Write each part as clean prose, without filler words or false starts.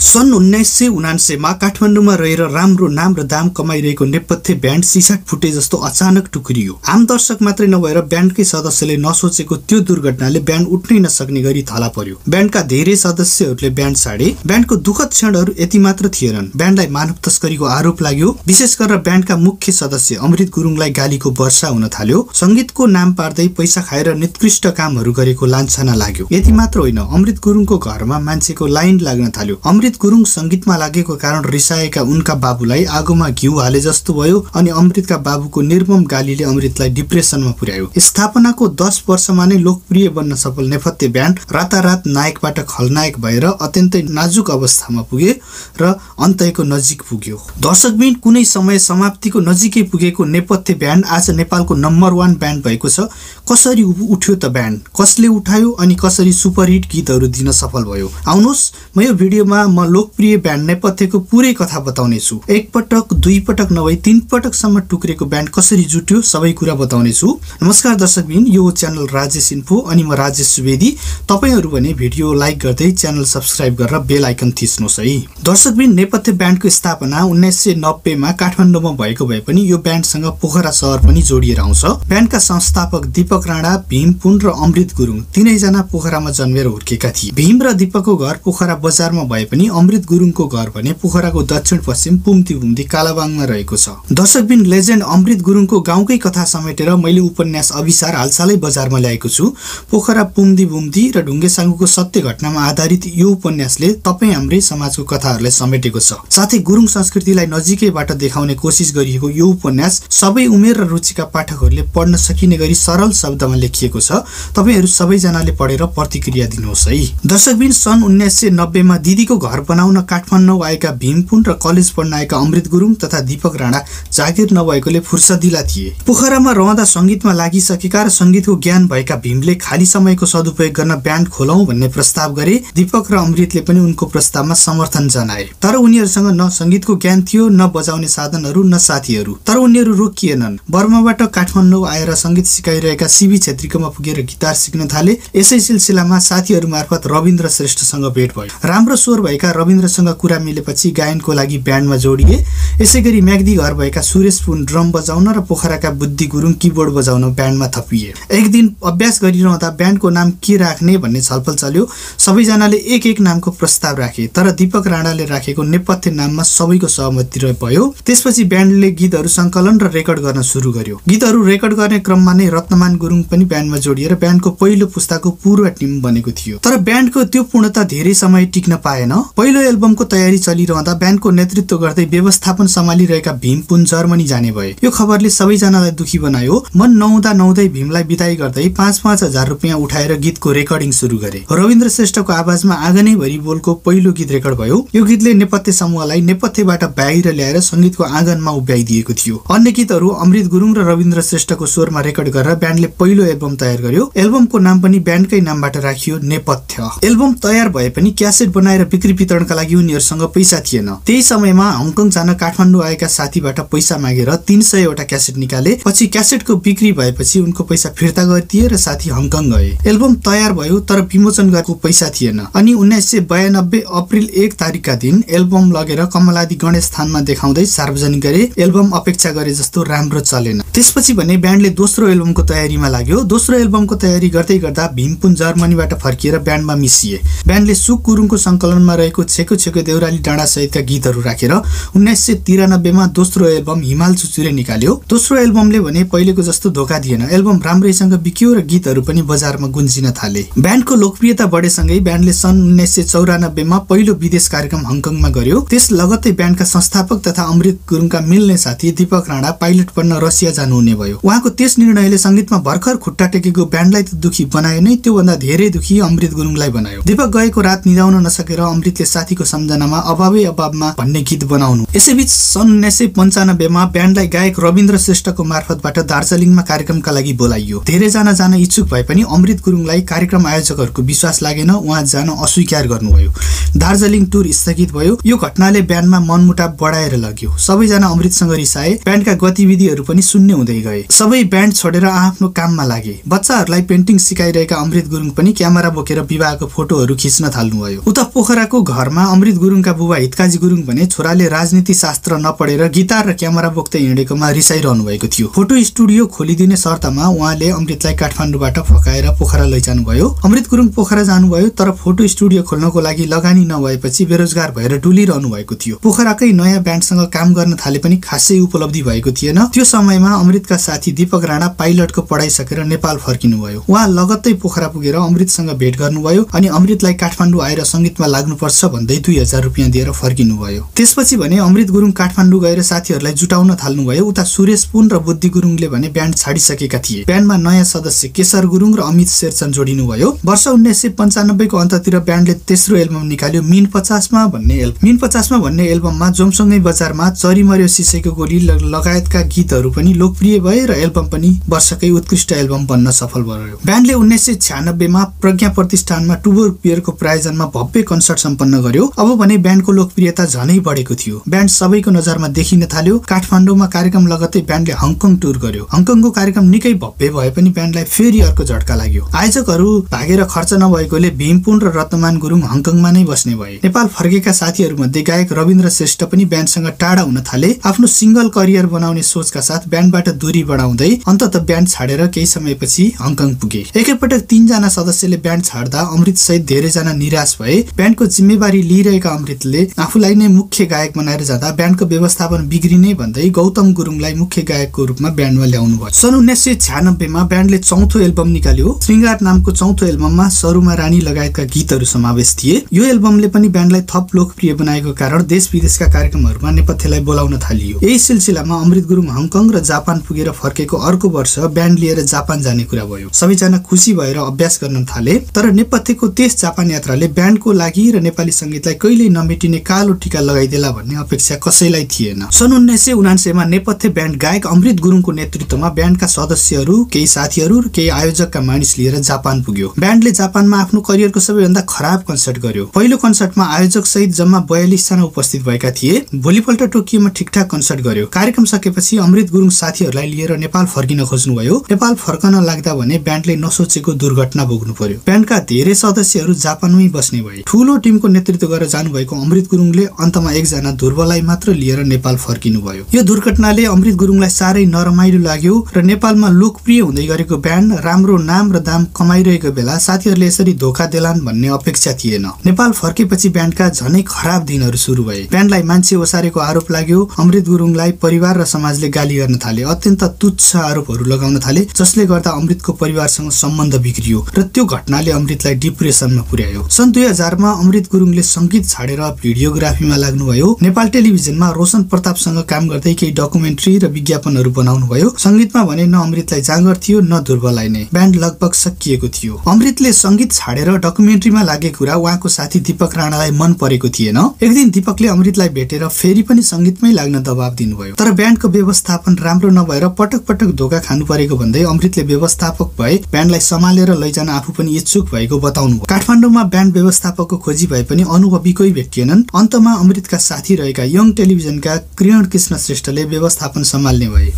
सन् 1979 मा काठमाडौँमा रहेर राम्रो नाम र दाम कमाइरहेको नेपथ्य ब्यान्ड सिसाट फुटे जस्तो अचानक टुक्रियो। आम दर्शक मात्रै नभएर ब्यान्डकै सदस्यले नसोचेको त्यो दुर्घटनाले ब्यान्ड उठ्नै नसक्ने गरी थला पर्यो। ब्यान्डका धेरै सदस्यहरूले ब्यान्ड छाडे। ब्यान्डको दुःखद क्षणहरू यति मात्र थिएनन्, ब्यान्डलाई मानव तस्करीको आरोप लाग्यो। विशेष गरेर ब्यान्डका मुख्य सदस्य अमृत गुरुङलाई गालीको वर्षा हुन थाल्यो। संगीतको नाम पार्दै पैसा खाएर निकृष्ट कामहरू गरेको लान्छना लाग्यो। यति मात्र होइन, अमृत गुरुङको घरमा मान्छेको लाइन लाग्न थाल्यो। अमृत गुरुङ संगीतमा लागेको कारण रिसाएका उनका बाबुलाई आगोमा घिउ हाले जस्तो भयो अनि अमृतका बाबुको निर्मम गालीले अमृतलाई डिप्रेसनमा पुर्यायो। स्थापनाको 10 वर्षमा नै लोकप्रिय बन्न सफल नेपथ्य ब्यान्ड रातारात नायकबाट खलनायक भएर अत्यन्तै नाजुक अवस्थामा पुगे र अन्त्यको नजिक पुग्यो। दर्शकबिन कुनै समय समाप्तिको नजिकै पुगेको नेपथ्य ब्यान्ड आज नेपालको नम्बर 1 ब्यान्ड भएको छ। कसरी उठ्यो त ब्यान्ड, कसले उठायो अनि कसरी सुपरहिट गीतहरू दिन सफल भयो? आउनुहोस्, म यो भिडियोमा लोकप्रिय ब्यान्ड नेपथ्यको पुरै कथा बताउने छु। एक पटक, दुई पटक नभई 3 पटकसम्म टुक्रेको ब्यान्ड कसरी जुट्यो सबै कुरा बताउने छु। नमस्कार दर्शकबिन, यो च्यानल राजेश इन्फो अनि म राजेश सुवेदी। तपाईहरु भने भिडियो लाइक गर्दै च्यानल सब्स्क्राइब गरेर बेल आइकन थिच्नुहोस् है। दर्शकबिन, नेपथ्य ब्यान्डको स्थापना 1990 मा काठमाडौँमा भएको भए पनि यो ब्यान्डसँग पोखरा शहर पनि जोडिएर आउँछ। ब्यान्डका संस्थापक दीपक राणा, भीम पुन र अमृत गुरुङ तीनैजना पोखरामा जन्मेर हुर्केका थिए। भीम र दीपकको घर पोखरा बजारमा भए पनि अमृत गुरुङको घर भने पोखराको दक्षिण पश्चिम पुम्ती कालाबाङमा रहेको छ। दर्शकबिन, लेजेन्ड अमृत गुरुङको गाउँकै कथा समेटेर मैले उपन्यास अभिसार हालसालै बजारमा ल्याएको छु। पोखरा पुम्दी र ढुङ्गेसाङ्गुको सत्य घटनामा आधारित यो उपन्यासले तपाई हाम्रै समाजको कथाहरूलाई समेटेको छ। साथै गुरुङ संस्कृतिलाई नजिकैबाट देखाउने कोसिस गरिएको यो उपन्यास सबै उमेर र रुचिका पाठकहरूले पढ्न सकिने गरी सरल शब्दमा लेखिएको छ। तपाईहरु सबैजनाले पढेर प्रतिक्रिया दिनुहोस् है। दर्शकबिन, सन् 1990 मा दिदीको घर बनाउन काठमाडौँ आएका भीम पुन र कलेज पढ्न आएका अमृत गुरुङ तथा दीपक राणा जागिर नभएकोले फुर्सदिला थिए। पोखरामा रहँदा संगीतमा लागिसकेका र संगीतको ज्ञान भएका भीमले खाली समयको सदुपयोग गर्न ब्यान्ड खोलौं भन्ने प्रस्ताव गरे। दीपक र अमृतले पनि उनको प्रस्तावमा समर्थन जनाए। तर उनीहरूसँग न संगीतको ज्ञान थियो, न बजाउने साधनहरू, न साथीहरू। तर उनीहरू रोकिएनन्। बर्माबाट काठमाडौँ आएर संगीत सिकाइरहेका सीबी छेत्रीकोमा पुगेर गिटार सिक्न थाले। यसै सिलसिलामा साथीहरू मार्फत रविन्द्र श्रेष्ठसँग भेट भयो। राम्रो स्वर भएका रविन्द्रसँग कुरा मिलेपछि गायनको लागि ब्यान्डमा जोडिए। यसैगरी म्याग्दी घर भएका सुरेश पुन ड्रम बजाउन र पोखराका बुद्धि गुरुङ किबोर्ड बजाउन ब्यान्डमा थपिए। एक दिन अभ्यास गरिरहँदा ब्यान्डको नाम के राख्ने भन्ने छलफल चल्यो। सबैजनाले एक नामको प्रस्ताव राखे, तर दीपक राणाले राखेको नेपथ्य नाममा सबैको सहमति भयो। त्यसपछि ब्यान्डले गीतहरू सङ्कलन र रेकर्ड गर्न सुरु गर्यो। गीतहरू रेकर्ड गर्ने क्रममा नै रत्नमान गुरुङ पनि ब्यान्डमा जोडिएर ब्यान्डको पहिलो पुस्ताको पूर्व टिम बनेको थियो। तर ब्यान्डको त्यो पूर्णता धेरै समय टिक्न पाएन। पहिलो एल्बमको तयारी चलिरहँदा ब्यान्डको नेतृत्व गर्दै व्यवस्थापन सम्हालिरहेका भीम पुन जर्मनी जाने भए। यो खबरले सबैजनालाई दुखी बनायो। मन नहुँदै भीमलाई बिदाई गर्दै 5-5 हजार रुपियाँ उठाएर गीतको रेकर्डिङ सुरु गरे। रविन्द्र श्रेष्ठको आवाजमा आँगनै भरि बोलको पहिलो गीत रेकर्ड भयो। यो गीतले नेपथ्य समूहलाई नेपथ्यबाट बाहिर ल्याएर संगीतको आँगनमा उभ्याइदिएको थियो। अन्य गीतहरू अमृत गुरुङ र रविन्द्र श्रेष्ठको स्वरमा रेकर्ड गरेर ब्यान्डले पहिलो एल्बम तयार गर्यो। एल्बमको नाम पनि ब्यान्डकै नामबाट राखियो, नेपथ्य। एल्बम तयार भए पनि क्यासेट बनाएर बिक्री वितरणका लागि उनीहरूसँग पैसा थिएन। त्यही समयमा हङकङ जान काठमाडौँ आएका साथीबाट पैसा मागेर 300 वटा क्यासेट निकाले। पछि क्यासेटको बिक्री भएपछि उनको पैसा फिर्ता गरिदिए र साथी हङकङ गए। एल्बम तयार भयो, तर विमोचन गरेको पैसा थिएन। अनि 1992 अप्रिल 1 तारिकका दिन एल्बम लगेर कमलादी गणेश थानमा देखाउँदै सार्वजनिक गरे। एल्बम अपेक्षा गरे जस्तो राम्रो चलेन। त्यसपछि भने ब्यान्डले दोस्रो एल्बमको तयारीमा लाग्यो। दोस्रो एल्बमको तयारी गर्दै गर्दा भीम पुन जर्मनीबाट फर्किएर ब्यान्डमा मिसिए। ब्यान्डले सुक गुरुङको सङ्कलनमा रहेको छेको छेको देउराली डाँडा सहितका गीतहरू राखेर 1993 मा दोस्रो एल्बम हिमाल चुचुरे निकाल्यो। दोस्रो एल्बमले भने पहिलेको जस्तो धोका दिएन। एल्बम राम्रैसँग बिक्यो र गीतहरू पनि बजारमा गुन्जिन थाले। ब्यान्डको लोकप्रियता बढेसँगै ब्यान्डले सन् 1994 मा पहिलो विदेश कार्यक्रम हङकङमा गर्यो। त्यस लगत्तै ब्यान्डका संस्थापक तथा अमृत गुरुङका मिल्ने साथी दीपक राणा पाइलट पढ्न रसिया जानुहुने भयो। उहाँको त्यस निर्णयले संगीतमा भर्खर खुट्टा टेकेको ब्यान्डलाई त दुखी बनायो नै, त्योभन्दा धेरै दुखी अमृत गुरुङलाई बनायो। दीपक गएको रात निदाउन नसकेर अमृतले साथीको सम्झनामा अभावमा भन्ने गीत बनाउनु। यसैबीच सन् 1995 मा ब्यान्डलाई गायक रविन्द्र श्रेष्ठको मार्फतबाट दार्जिलिङमा कार्यक्रमका लागि बोलाइयो। धेरैजना जान इच्छुक भए पनि अमृत गुरुङलाई कार्यक्रम आयोजकहरूको विश्वास लागेन। उहाँ जान अस्वीकार गर्नुभयो। दार्जिलिङ टुर स्थगित भयो। यो घटनाले ब्यान्डमा मनमुटाव बढाएर लग्यो। सबैजना अमृतसँग रिसाए। ब्यान्डका गतिविधिहरू पनि शून्य हुँदै गए। सबै ब्यान्ड छोडेर आफ्नो काममा लागे। बच्चाहरूलाई पेन्टिङ सिकाइरहेका अमृत गुरुङ पनि क्यामेरा बोकेर विवाहको फोटोहरू खिच्न थाल्नुभयो। उता पोखराको घरमा अमृत गुरुङका बुबा हितकाजी गुरुङ भने छोराले राजनीति शास्त्र नपढेर गिटार र क्यामेरा बोक्दै हिँडेकोमा रिसाइरहनु भएको थियो। फोटो स्टुडियो खोलिदिने शर्तमा उहाँले अमृतलाई काठमाडौँबाट फकाएर पोखरा लैजानुभयो। अमृत गुरुङ पोखरा जानुभयो, तर फोटो स्टुडियो खोल्नको लागि लगानी नभएपछि बेरोजगार भएर डुलिरहनु भएको थियो। पोखराकै नयाँ ब्यान्डसँग काम गर्न थाले पनि खासै उपलब्धि भएको थिएन। त्यो समयमा अमृतका साथी दीपक राणा पाइलटको पढाइ सकेर नेपाल फर्किनुभयो। उहाँ लगत्तै पोखरा पुगेर अमृतसँग भेट गर्नुभयो अनि अमृतलाई काठमाडौँ आएर संगीतमा लाग्नुपर्छ भन्दै 2000 रुपियाँ दिएर फर्किनुभयो। त्यसपछि भने अमृत गुरुङ काठमाडौँ गएर साथीहरूलाई जुटाउन थाल्नुभयो। उता सुरेश पुन र बुद्धि गुरुङले भने ब्यान्ड छाडिसकेका थिए। ब्यान्डमा नयाँ सदस्य केशर गुरुङ र अमित शेरचन जोडिनुभयो। वर्ष 1995 को अन्ततिर ब्यान्डले तेस्रो एल्बम निकाल्यो, मिन 50 मा भन्ने एल्बममा जोमसँगै बजारमा चरी मर्यो सिसैको गोली लगायतका गीतहरू पनि लोकप्रिय भए र एल्बम पनि वर्षकै उत्कृष्ट एल्बम बन्न सफल भयो। ब्यान्डले 1996 मा प्रज्ञा प्रतिष्ठानमा टुबोर पियरको प्रायोजनमा भव्य कन्सर्ट सम्पन्न गर्यो। अब भने ब्यान्डको लोकप्रियता झनै बढेको थियो। ब्यान्ड सबैको नजरमा देखिन थाल्यो। काठमाडौँमा कार्यक्रम लगत्तै ब्यान्डले हङकङ टुर गर्यो। हङकङको कार्यक्रम निकै भव्य भए पनि ब्यान्डलाई फेरि अर्को झट्का लाग्यो। आयोजकहरू भागेर खर्च नभएकोले भीमपुन र रत्नमान गुरुङ हङकङमा नै बस्ने भए। नेपाल फर्केका साथीहरूमध्ये गायक रविन्द्र श्रेष्ठ पनि ब्यान्डसँग टाढा हुन थाले। आफ्नो सिंगल करियर बनाउने सोचका साथ ब्यान्डबाट दूरी बढाउँदै अन्ततः ब्यान्ड छाडेर केही समयपछि हङकङ पुगे। एकैपटक 3 जना सदस्यले ब्यान्ड छाड्दा अमृत सहित धेरैजना निराश भए। ब्यान्डको जिम्मेवारी लिइरहेका अमृतले आफूलाई नै मुख्य गायक बनाएर जाँदा ब्यान्डको व्यवस्थापन बिग्रिने भन्दै गौतम गुरुङलाई मुख्य गायकको रूपमा ब्यान्डमा ल्याउनु भयो। सन् 1996 मा ब्यान्डले चौथो एल्बम निकाल्यो। श्रृंगार नामको चौथो एल्बममा सरुमा रानी लगायतका गीतहरू समावेश थिए। यो एल्बमले पनि ब्यान्डलाई थप लोकप्रिय बनाएको कारण देश विदेशका कार्यक्रमहरूमा नेपथ्यलाई बोलाउन थालियो। यही सिलसिलामा अमृत गुरुङ हङकङ र जापान पुगेर फर्केको अर्को वर्ष ब्यान्ड लिएर जापान जाने कुरा भयो। सबैजना खुसी भएर अभ्यास गर्न थाले। तर नेपथ्यको त्यस जापान यात्राले ब्यान्डको लागि र नेपाली संगीतलाई कहिल्यै नमेटिने कालो टीका लगाइदेला भन्ने अपेक्षा कसैलाई थिएन। सन् 1999 मा नेपथ्य ब्यान्ड गायक अमृत गुरुङको नेतृत्वमा ब्यान्डका सदस्यहरू, केही साथीहरू र केही आयोजकका मानिस लिएर जापान पुग्यो। ब्यान्डले जापानमा आफ्नो करियरको सबैभन्दा खराब कन्सर्ट गर्यो। पहिलो कन्सर्टमा आयोजक सहित जम्मा 42 जना उपस्थित भएका थिए। भोलिपल्ट टोकियोमा ठिकठाक कन्सर्ट गर्यो। कार्यक्रम सकेपछि अमृत गुरुङ साथीहरूलाई लिएर नेपाल फर्किन खोज्नुभयो। नेपाल फर्कन लाग्दा भने ब्यान्डले नसोचेको दुर्घटना भोग्नु पर्यो। ब्यान्डका धेरै सदस्यहरू जापानमै बस्ने भए। ठूलो टिमको नेतृत्व गरेर जानुभएको अमृत गुरुङले अन्तमा एकजना ध्रुवलाई मात्र लिएर नेपाल फर्किनुभयो। यो दुर्घटनाले अमृत गुरुङलाई साह्रै नरमाइलो लाग्यो र नेपालमा लोकप्रिय हुँदै गरेको ब्यान्ड राम्रो नाम र दाम कमाइरहेको बेला साथीहरूले यसरी धोका देलान् भन्ने अपेक्षा थिएन। नेपाल फर्केपछि ब्यान्डका झनै खराब दिनहरू सुरु भए। ब्यान्डलाई मान्छे ओसारेको आरोप लाग्यो। अमृत गुरुङलाई परिवार र समाजले गाली गर्न थाले। अत्यन्त तुच्छ आरोपहरू लगाउन थाले, जसले गर्दा अमृतको परिवारसँग सम्बन्ध बिग्रियो र त्यो घटनाले अमृतलाई डिप्रेसनमा पुर्यायो। सन् 2000 मा अमृत गुरुङले संगीत छाडेर भिडियोग्राफीमा लाग्नुभयो। नेपाल टेलिभिजनमा रोशन प्रतापसँग काम गर्दै केही डकुमेन्ट्री र विज्ञापनहरू बनाउनुभयो। संगीतमा भने न अमृतलाई जाँगर थियो न ध्रुवलाई नै। ब्यान्ड लगभग सकिएको थियो। अमृतले संगीत छाडेर डकुमेन्ट्रीमा लागेको कुरा उहाँको साथी दीपक राणालाई मन परेको थिएन। एक दिन दीपकले अमृतलाई भेटेर फेरि पनि संगीतमै लाग्न दबाब दिनुभयो। तर ब्यान्डको व्यवस्थापन राम्रो नभएर पटक पटक धोका खानु परेको भन्दै अमृतले व्यवस्थापक भए ब्यान्डलाई सम्हालेर लैजान आफू पनि इच्छुक भएको बताउनुभयो। काठमाडौँमा ब्यान्ड व्यवस्थापकको खोजी भए पनि अनुभवी कोही भेटिएनन्। अन्तमा अमृतका साथी रहेका यङ टेलिभिजनका किरण कृष्ण श्रेष्ठले व्यवस्थापन सम्हाल्ने भए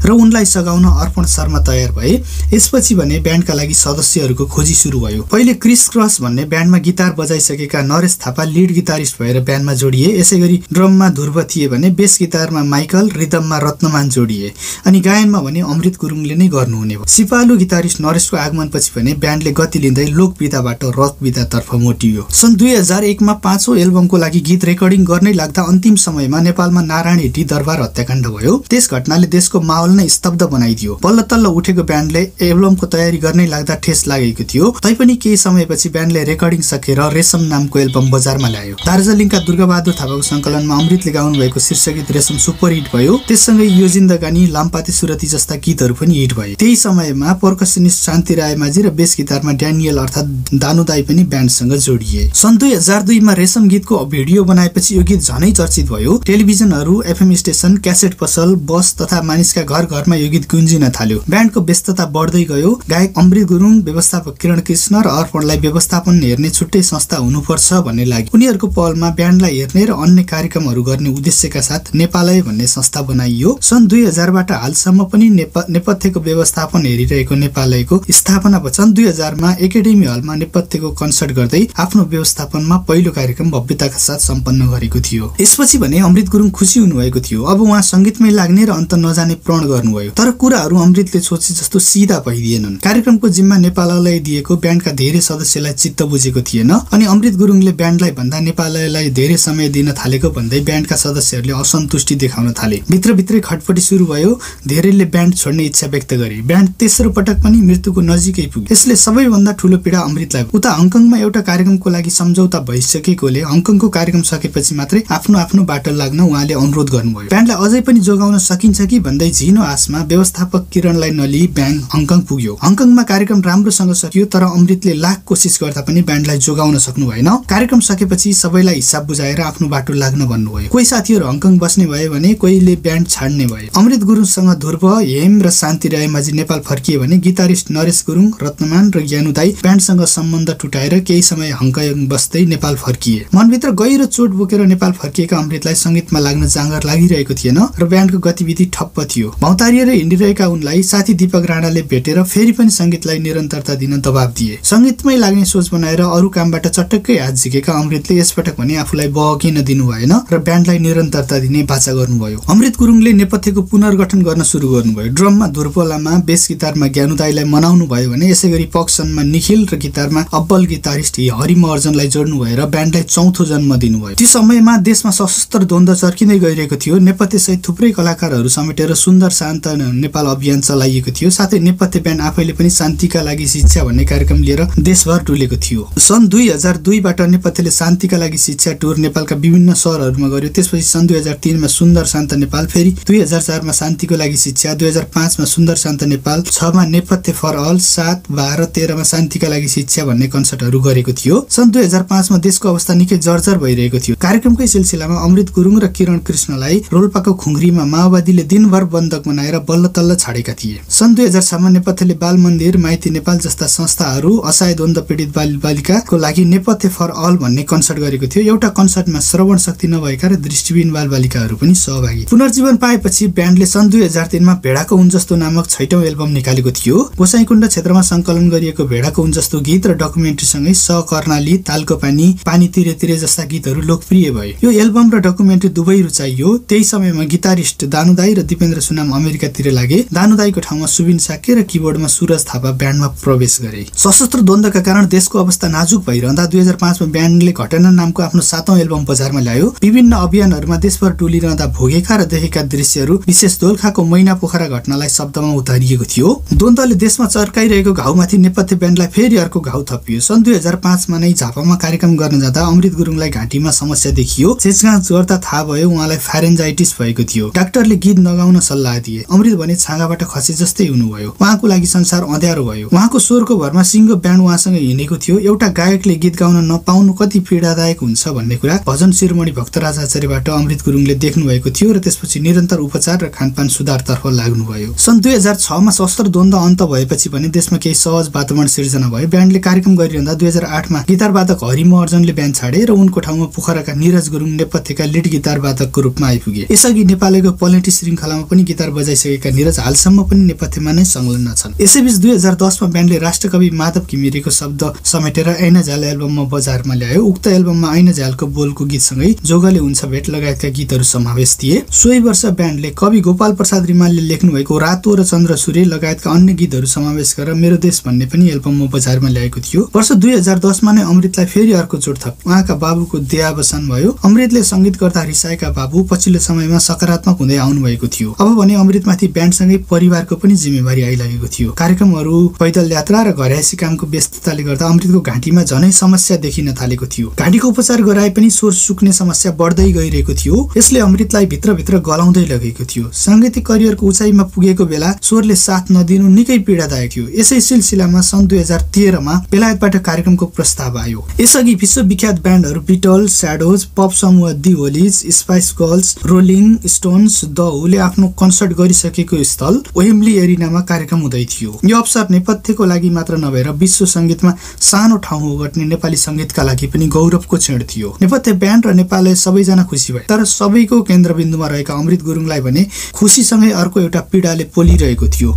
र उनलाई सघाउन अर्पण शर्मा तयार भए। यसपछि भने ब्यान्डका लागि सदस्यहरूको खोजी सुरु भयो। पहिले क्रिस क्रस भन्ने ब्यान्डमा गिटार बजाइसकेका नरेश थापा लिड गिटारिस्ट भएर ब्यान्डमा जोडिए। यसैगरी ड्रममा ध्रुव थिए भने बेस गिटारमा माइकल, रिदममा रत्नमान जोडिए अनि गायनमा भने अमृत गुरुङले नै गर्नुहुने भयो। सिपालु गिटारिस्ट नरेशको आगमनपछि भने ब्यान्डले गति लिँदै लोक विधाबाट रक विधातर्फ मोटियो। सन् 2001 मा 5औं एल्बमको लागि गीत रेकर्डिङ गर्नै लाग्दा अन्तिम समयमा नेपालमा नारायण हिटी दरबार हत्याकाण्ड भयो। त्यस घटनाले देशको माहौल नै स्तब्ध बनाइदियो। बल्ल तल्ल उठेको ब्यान्डले एल्बमको तयारी गर्नै लाग्दा ठेस लागेको थियो। तैपनि केही समयपछि ब्यान्डले रेकर्डिङ सकेर रेशम नामको एल्बम बजारमा ल्यायो। दार्जिलिङका दुर्गाबहादुर थापाको संकलनमा अमृतले गाउनु भएको शीर्षगीत रेशम सुपर हिट भयो। त्यससँगै यो जिन्दगानी, लामपाते सुरती जस्ता गीतहरू पनि हिट भए। त्यही समयमा पर्कसनिस्ट शान्ति रायमाझी र बेस गिटारमा ड्यानियल अर्थात् दानुदाई पनि ब्यान्डसँग जोडिए। सन् 2002 मा रेशम गीतको भिडियो बनाएपछि यो गीत झनै चर्चित भयो। टेलिभिजनहरू, एफएम स्टेसन, क्यासेट पसल, बस तथा मानिसका घर घरमा यो गीत गुन्जिन थाल्यो। ब्यान्डको व्यस्तता बढ्दै गयो। गायक अमृत गुरुङ, व्यवस्थापक किरण कृष्ण र अर्पणलाई व्यवस्थापन हेर्ने छुट्टै संस्था हुनुपर्छ भन्ने लाग्यो। उनीहरूको पहलमा ब्यान्डलाई हेर्ने र अन्य कार्यक्रमहरू गर्ने उद्देश्यका साथ नेपालय भन्ने संस्था बनाइयो। सन् 2000 बाट हालसम्म पनि नेपथ्यको व्यवस्थापन हेरिरहेको नेपालयको स्थापना सन् 2000 मा एकाडेमी हलमा नेपथ्यको कन्सर्ट गर्दै आफ्नो व्यवस्थापन जीवनमा पहिलो कार्यक्रम भव्यताका साथ सम्पन्न गरेको थियो। यसपछि भने अमृत गुरुङ खुसी हुनुभएको थियो। अब उहाँ संगीतमै लाग्ने र अन्त नजाने प्रण गर्नुभयो। तर कुराहरू अमृतले सोचे जस्तो सिधा भइदिएनन्। कार्यक्रमको जिम्मा नेपाललाई दिएको ब्यान्डका धेरै सदस्यलाई चित्त बुझेको थिएन अनि अमृत गुरुङले ब्यान्डलाई भन्दा नेपाललाई धेरै समय दिन थालेको भन्दै ब्यान्डका सदस्यहरूले असन्तुष्टि देखाउन थाले। भित्रभित्रै खटपटी सुरु भयो। धेरैले ब्यान्ड छोड्ने इच्छा व्यक्त गरे। ब्यान्ड तेस्रो पटक पनि मृत्युको नजिकै पुग्यो। यसले सबैभन्दा ठूलो पीडा अमृतलाई। उता हङकङमा एउटा कार्यक्रमको लागि सम्झौता भइसकेकोले हङकङको कार्यक्रम सकेपछि मात्रै आफ्नो बाटो लाग्न उहाँले अनुरोध गर्नुभयो। ब्यान्डलाई अझै पनि जोगाउन सकिन्छ कि भन्दै झिनो आसमा व्यवस्थापक किरणलाई नलिई ब्यान्ड हङकङ पुग्यो। हङकङमा कार्यक्रम राम्रोसँग सकियो तर अमृतले लाख कोसिस गर्दा पनि ब्यान्डलाई जोगाउन सक्नु भएन। कार्यक्रम सकेपछि सबैलाई हिसाब बुझाएर आफ्नो बाटो लाग्न भन्नुभयो। कोही साथीहरू हङकङ बस्ने भए भने कोहीले ब्यान्ड छाड्ने भए। अमृत गुरुङसँग ध्रुव, हेम र शान्ति रायमाझी नेपाल फर्किए भने गिटारिस्ट नरेश गुरुङ, रत्नमान र ज्ञानु दाई ब्यान्डसँग सम्बन्ध टुटाएर केही समय हङकङ बस्दै नेपाल फर्किए। मनभित्र गहिरो चोट बोकेर नेपाल फर्किएका अमृतलाई संगीतमा लाग्न जाँगर लागिरहेको थिएन र ब्यान्डको गतिविधि ठप्प थियो। भौतारिएर हिँडिरहेका उनलाई साथी दीपक राणाले भेटेर फेरि पनि संगीतलाई निरन्तरता दिन दबाब दिए। संगीतमै लाग्ने सोच बनाएर अरू कामबाट चटक्कै हात झिकेका अमृतले यसपटक भने आफूलाई बहकिन दिनु भएन र ब्यान्डलाई निरन्तरता दिने बाचा गर्नुभयो। अमृत गुरुङले नेपथ्यको पुनर्गठन गर्न सुरु गर्नुभयो। ड्रममा ध्रुव लामा, बेस गिटारमा ज्ञानु दाईलाई मनाउनु भयो भने यसैगरी पक्सनमा निखिल र गिटारमा अब्बल गिटारिस्ट हरिमर्जनलाई जोड्नु भएर ब्यान्डलाई चौथो जन्म दिनुभयो। त्यो समयमा देशमा सशस्त्र द्वन्द्व चर्किँदै गइरहेको थियो। नेपथ्यसहित थुप्रै कलाकारहरू समेटेर सुन्दर शान्त नेपाल अभियान चलाइएको थियो। साथै नेपथ्य ब्यान्ड आफैले पनि शान्तिका लागि शिक्षा भन्ने कार्यक्रम लिएर देशभर डुलेको थियो। सन् 2002 बाट नेपथ्यले शान्तिका लागि शिक्षा टुर नेपालका विभिन्न शहरहरूमा गर्यो। त्यसपछि सन् 2003 मा सुन्दर शान्त नेपाल, फेरि 2004 मा शान्तिको लागि शिक्षा, 2005 मा सुन्दर शान्त नेपाल, 6 मा नेपथ्य फर अल, 7, 12, 13 मा शान्तिका लागि शिक्षा भन्ने कन्सर्टहरू गरेको थियो। सन् 2005 मा देशको अवस्था निकै जर्जर भइरहेको थियो। कार्यक्रमकै सिलसिलामा अमृत गुरुङ र किरण कृष्णलाई रोल्पाको खुङ्ग्रीमा माओवादीले दिनभर बन्दक बनाएर बल्ल तल्ल छाडेका थिए। सन् 2006 मा नेपथ्यले बाल मन्दिर, माइती नेपाल जस्ता संस्थाहरू, असहाय द्वन्द्व पीडित बालिकाको लागि नेपथ्य फर अल भन्ने कन्सर्ट गरेको थियो। एउटा कन्सर्टमा श्रवण शक्ति नभएका र दृष्टिविहीन बालबालिकाहरू पनि सहभागी। पुनर्जीवन पाएपछि ब्यान्डले सन् 2003 मा भेडाको उन जस्तो नामक 6औं एल्बम निकालेको थियो। गोसाइँकुण्ड क्षेत्रमा संकलन गरिएको भेडाको उन जस्तो गीत र डकुमेन्ट्रीसँगै स कर्णाली, तालको पानी, पानी तिरे तिरे जस्ता गीतहरू लोकप्रिय भए। यो एल्बम र डकुमेन्ट्री दुवै रुचाइयो। त्यही समयमा गिटारिस्ट दानु दाई र दिपेन्द्र सुनाम अमेरिकातिर लागे। दानु दाईको ठाउँमा सुबिन साके र किबोर्डमा सुरज थापा ब्यान्डमा प्रवेश गरे। सशस्त्र द्वन्द्वका कारण देशको अवस्था नाजुक भइरहँदा 2005 मा ब्यान्डले घटना नामको आफ्नो 7औं एल्बम बजारमा ल्यायो। विभिन्न अभियानहरूमा देशभर डुलिरहँदा भोगेका र देखेका दृश्यहरू, विशेष दोलखाको मैना पोखरा घटनालाई शब्दमा उतारिएको थियो। द्वन्द्वले देशमा चर्काइरहेको घाउमाथि नेपथ्य ब्यान्डलाई फेरि अर्को घाउ थपियो। सन् 2005 मा नै झापामा कार्यक्रम गर्न जाँदा अमृत गुरुङलाई घाँटीमा समस्या देखियो। चेचगाँच गर्दा थाहा भयो उहाँलाई फ्यारेन्जाइटिस भएको थियो। डाक्टरले गीत नगाउन सल्लाह दिए। अमृत भने छाँगाबाट खसे जस्तै हुनुभयो। उहाँको लागि संसार अँध्यारो भयो। उहाँको स्वरको भरमा सिङ्गो ब्यान्ड उहाँसँग हिँडेको थियो। एउटा गायकले गीत गाउन नपाउनु कति पीडादायक हुन्छ भन्ने कुरा भजन शिरोमणि भक्तराज आचार्यबाट अमृत गुरुङले देख्नु भएको थियो र त्यसपछि निरन्तर उपचार र खानपान सुधारतर्फ लाग्नुभयो। सन् 2006 मा सशस्त्र द्वन्द्व अन्त भएपछि भने देशमा केही सहज वातावरण सिर्जना भयो। ब्यान्डले कार्यक्रम गरिरहँदा 2008 मा गिटार वादक हरिमर्जनले ब्यान्ड छाडे र उनको ठाउँमा पोखराका निरज गुरुङ नेपथ्यका लिड गिटार वादकको रूपमा आइपुगे। यसअघि नेपालको पलेटी श्रृङ्खलामा पनि गिटार बजाइसकेका निरज हालसम्म पनि नेपथ्यमा नै संलग्न छन्। यसैबीच 2010 मा ब्यान्डले राष्ट्रकवि माधव घिमिरेको शब्द समेटेर ऐना झ्याल एल्बममा बजारमा ल्यायो। उक्त एल्बममा ऐना झ्यालको बोलको गीतसँगै जोगले हुन्छ भेट लगायतका गीतहरू समावेश थिए। सोही वर्ष ब्यान्डले कवि गोपाल प्रसाद रिमालले लेख्नु भएको रातो र चन्द्र सूर्य लगायतका अन्य गीतहरू समावेश गरेर मेरो देश भन्ने पनि एल्बममा बजारमा ल्याएको थियो। वर्ष 2010 मा नै अमृतलाई फेरि अर्को चोट थप। उहाँका बाबुको देहावसान भयो। अमृतले संगीत गर्दा रिसाएका बाबु पछिल्लो समयमा सकारात्मक हुँदै आउनु भएको थियो। अब भने अमृतमाथि ब्यान्डसँगै परिवारको पनि जिम्मेवारी आइलागेको थियो। कार्यक्रमहरू, पैदल यात्रा र घरयासी कामको व्यस्तताले गर्दा अमृतको घाँटीमा झनै समस्या देखिन थालेको थियो। घाँटीको उपचार गराए पनि स्वर सुक्ने समस्या बढ्दै गइरहेको थियो। यसले अमृतलाई भित्रभित्र गलाउँदै लगेको थियो। सांगीतिक करियरको उचाइमा पुगेको बेला स्वरले साथ नदिनु निकै पीडादायक थियो। यसै सिलसिलामा सन् 2013 मा बेलायतबाट कार्यक्रमको प्रस्ताव आयो। यसअघि विश्वविख्यात ब्यान्डहरू बिटल्स, स्याडोज, पप समूह the Hollies, Spice Girls, Rolling Stones, the हुले आफ्नो कन्सर्ट गरिसकेको स्थल वेम्बली एरिनामा कार्यक्रम हुँदै थियो। यो अवसर नेपथ्यको लागि मात्र नभएर विश्व संगीतमा सानो ठाउँ ओगट्ने नेपाली संगीतका लागि पनि गौरवको क्षण थियो। नेपथ्य ब्यान्ड र नेपालले सबैजना खुसी भए। तर सबैको केन्द्रबिन्दुमा रहेका अमृत गुरुङलाई भने खुसीसँगै अर्को एउटा पीडाले पोलिरहेको थियो।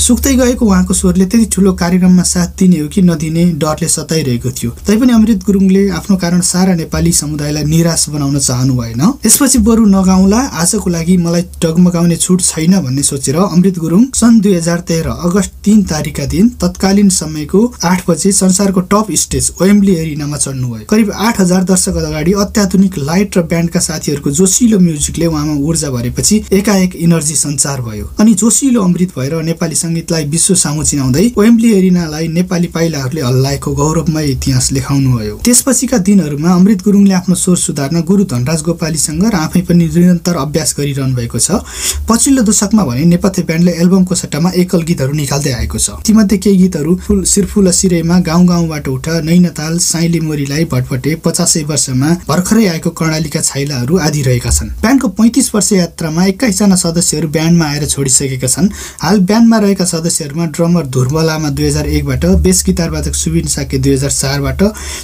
सुक्दै गएको उहाँको स्वरले त्यति ठुलो कार्यक्रममा साथ दिने हो कि नदिने डरले सताइरहेको थियो। तैपनि अमृत गुरुङले आफ्नो कारण सारा नेपाली समुदायलाई निराश बनाउन चाहनु भएन। यसपछि बरु नगाउला, आजको लागि मलाई डगमगाउने छुट छैन भन्ने सोचेर अमृत गुरुङ सन् 2013 अगस्त 3 तारिकका दिन तत्कालीन समयको 8 बजे संसारको टप स्टेज वेम्बली एरिनामा चढ्नुभयो। करिब 8000 दर्शक अगाडि अत्याधुनिक लाइट र ब्यान्डका साथीहरूको जोसिलो म्युजिकले उहाँमा ऊर्जा भरेपछि एकाएक इनर्जी सञ्चार भयो अनि जोसिलो अमृत भएर नेपाली संगीतलाई विश्व सामु चिनाउँदै वेम्बली एरिनालाई नेपाली पाइलाहरूले हल्लाएको गौरवमय इतिहास लेखाउनुभयो। त्यसपछिका दिनहरूमा अमृत गुरुङले आफ्नो स्वर सुधार्न गुरु धनराज गोपालीसँग र आफै पनि निरन्तर अभ्यास गरिरहनु भएको छ। पछिल्लो दशकमा भने नेपथ्य ब्यान्डले एल्बमको सट्टामा एकल गीतहरू निकाल्दै आएको छ। तीमध्ये केही गीतहरू सिरफुल सिरेमा, गाउँ गाउँबाट उठ, नैनताल, साइली मोरीलाई भटभटे, 50 वर्षमा, भर्खरै आएको कर्णालीका छाइलाहरू आदि रहेका छन्। ब्यान्डको 35 वर्ष यात्रामा 21 जना सदस्यहरू ब्यान्डमा आएर छोडिसकेका छन्। हाल ब्यान्डमा रहेका सदस्यहरूमा ड्रमर ध्रुव लामा 2001 बाट, बेस गिटार वादक सुबिन साके 2004 बाट,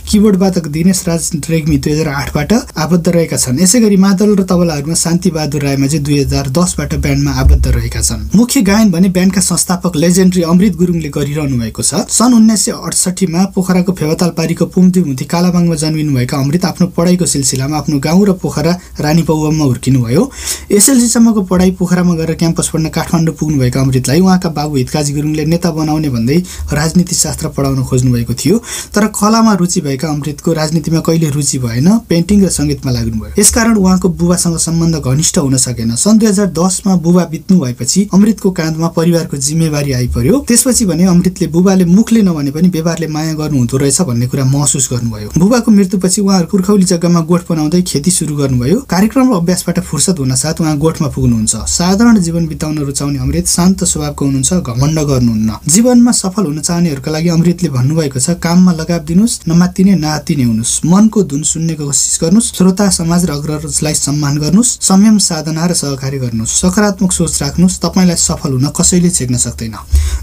किबोर्ड वादक दिनेश राज रेग्मी 2008 बाट आबद्ध रहेका छन्। यसैगरी मादल र तबलाहरूमा शान्ति बहादुर रायमाझी 2010 बाट ब्यान्डमा आबद्ध रहेका छन्। मुख्य गायन भने ब्यान्डका संस्थापक लेजेन्डरी अमृत गुरुङले गरिरहनु भएको छ। सन् 1968 मा पोखराको फेवाताल पारीको पुमदुमुथी कालाबाङमा जन्मिनुभएका अमृत आफ्नो पढाइको सिलसिलामा आफ्नो गाउँ र पोखरा रानीपौवामा हुर्किनुभयो। एसएलसी सम्मको पढाइ पोखरामा गरेर क्याम्पस पढ्न काठमाडौँ पुग्नुभएका अमृतलाई उहाँका बाबु हितकाजी गुरुङले नेता बनाउने भन्दै राजनीति शास्त्र पढाउन खोज्नु भएको थियो। तर कलामा रुचि भएका अमृतको राजनीतिमा कहिले रुचि भएन, पेन्टिङ र संगीतमा लाग्नुभयो। यसकारण उहाँको बुबासँग सम्बन्ध घनिष्ठ हुन सकेन। सन् 2010 मा बुबा बित्नु भएपछि अमृतको काँधमा परिवारको जिम्मेवारी आइपर्यो। त्यसपछि भने अमृतले बुबाले मुखले नभने पनि व्यवहारले माया गर्नु हुँदो रहेछ भन्ने कुरा महसुस गर्नुभयो। बुबाको मृत्युपछि उहाँहरू कुर्खौली जग्गामा गोठ बनाउँदै खेती सुरु गर्नुभयो। कार्यक्रम र अभ्यासबाट फुर्सद हुन साथ उहाँ गोठमा पुग्नुहुन्छ। साधारण जीवन बिताउन रुचाउने अमृत शान्त स्वभावको हुनुहुन्छ, घमण्ड गर्नुहुन्न। जीवनमा सफल हुन चाहनेहरूका लागि अमृतले भन्नुभएको छ, काममा लगाव दिनुस्, नमात्तिने नआत्तिने हुनुस्, मनको धुन सुन्नेको कोसिस गर्नुस्, श्रोता समाज र अग्रजलाई सम्मान गर्नुस्, संयम साधना र सहकार्य गर्नुस्, सकारात्मक सोच राख्नुस्, तपाईलाई सफल हुन कसैले छेक्न सक्दैन।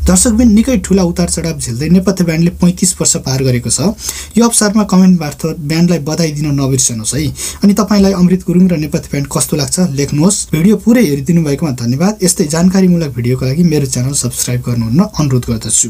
दर्शकबिन निकै ठूला उतार चढाव झेल्दै नेपथ्य ब्यान्डले 35 वर्ष पार गरेको छ। यो अवसरमा कमेन्ट मार्फत ब्यान्डलाई बधाई दिन नबिर्सनुहोस् है। अनि तपाईलाई अमृत गुरुङ र नेपथ्य ब्यान्ड कस्तो लाग्छ लेख्नुहोस्। भिडियो पुरै हेरिदिनु भएकोमा धन्यवाद। यस्तै जानकारीमूलक भिडियोको लागि मेरो च्यानल सब्स्क्राइब गर्नुहुन अनुरोध गर्दछु।